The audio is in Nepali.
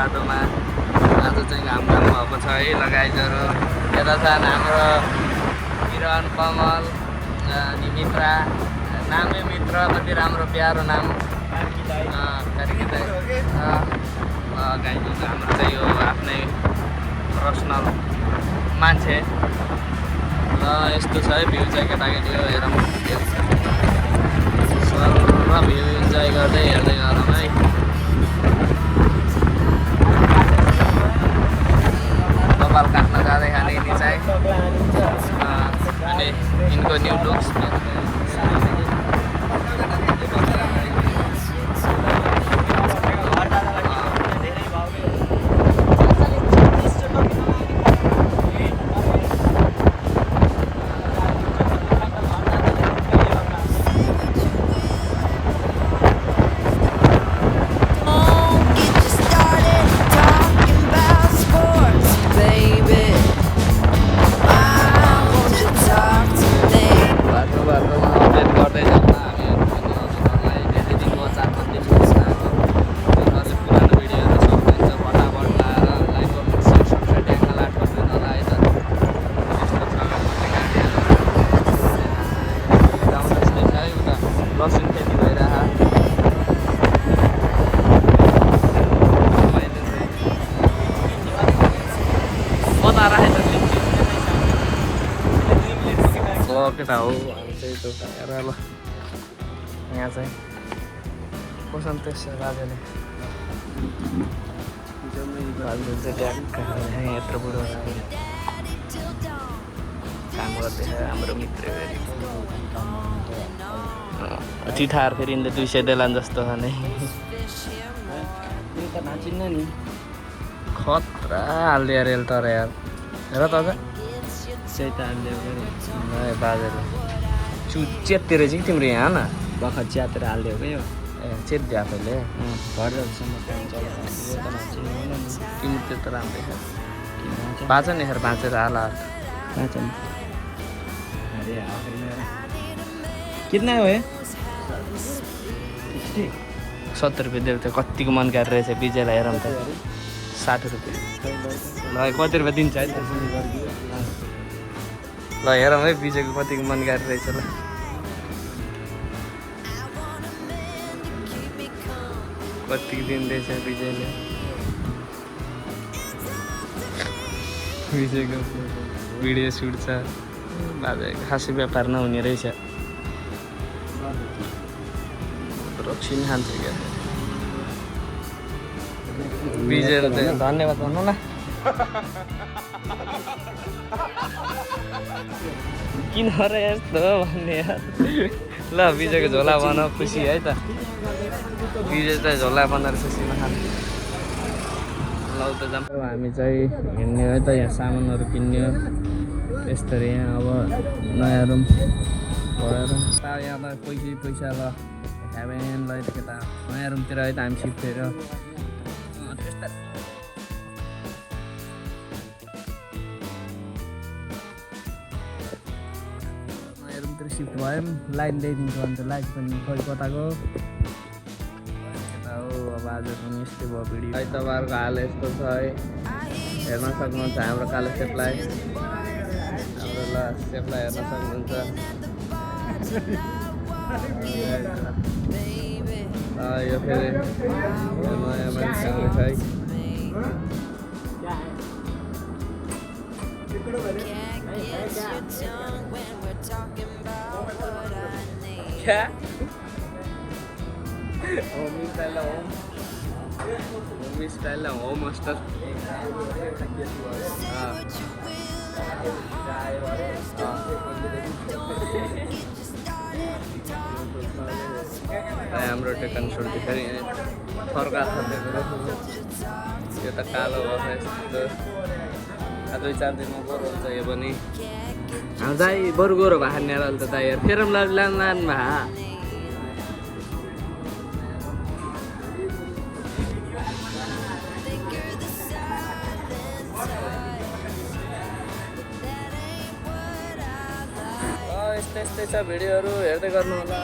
बाटोमा आज चाहिँ घाम भएको छ है लगाइजहरू। यता छ हाम्रो किरण कमल अनि मित्रा, नामै मित्र, कति राम्रो प्यारो नाम कार्की दाइ। गाइजहरू हाम्रो चाहिँ यो आफ्नै पर्सनल मान्छे र यस्तो छ है भ्यू चाहिँ केटाकेटीको हेरौँ र भ्यू इन्जोय गर्दै हेर्दै गरौँ है। कपाल काट्न जाँदै खाने यिनी चाहिँ अनि यिनको न्यू लुक्स केटा हो हामी चाहिँ त्यो खाएर ल यहाँ चाहिँ कोसन त्यस राजाले चाहिँ यत्रो बुढो काम गर्दैछ हाम्रो मित्र। चिठार फेरि 200 देलान जस्तो छ नै नाचिन्न नि खतरा हालिदियो रेल तर यार हेर त अझ त्यही त हालिदियो बाजेले च्यातिर चाहिँ तिम्रो यहाँ न बखत च्यातिर हालिदियो क्या ए चेत्यो आफैले घर जबसम्म काम तिमी त्यो त राम्रै छ बाँच नि सर बाँचेर हाल कितना हो 70 रुपियाँ देऊ त्यो कतिको मन गरेर रहेछ विजयलाई हेरौँ त 60 रुपियाँ ल कति रुपियाँ दिन्छ है ल हेरौँ है विजयको कतिको मन गरेर रहेछ ल कतिको दिँदैछ विजयले विजयको भिडियो सुट छ बाजे खासै व्यापार नहुने रहेछ रक्सी नि खान्छ क्या विजयले चाहिँ धन्यवाद भन्नु न किन र यस्तो भन्ने ल विजयको झोला बनाऊ खुसी है त विजय चाहिँ झोला बनाएर खुसीमा खानु ल त जाम हामी चाहिँ हिँड्ने है त यहाँ सामानहरू किन्ने यस्तरी यहाँ अब नयाँ रुम भएर यहाँ त पैसा ल हेभेन ल केटा नयाँ रुमतिर है त हामी सिफ्ट भएर नयाँ रुमतिर सिफ्ट भयौँ लाइट ल्याइदिन्छ भने त लाइट पनि खै कताको यता हो अब आज पनि यस्तै भयो भिडियो आइतबारको हाल यस्तो छ है हेर्न सक्नुहुन्छ हाम्रो कालो सेपलाई हाम्रो ल सेपलाई हेर्न सक्नुहुन्छ यो फेरि नयाँ मान्छे आउँछ है क्या होमी स्टाइल होम मास्टर हाम्रो टेकन सुल्टी फेरि थर्का छ यो त कालो भयो यस्तो 2-4 दिनमा गोरो हुन्छ यो पनि हाम्रो दाइ बरु गोरो भएको नि त दाइहरू फेरि लानु भा यस्तै छ भिडियोहरू हेर्दै गर्नु होला।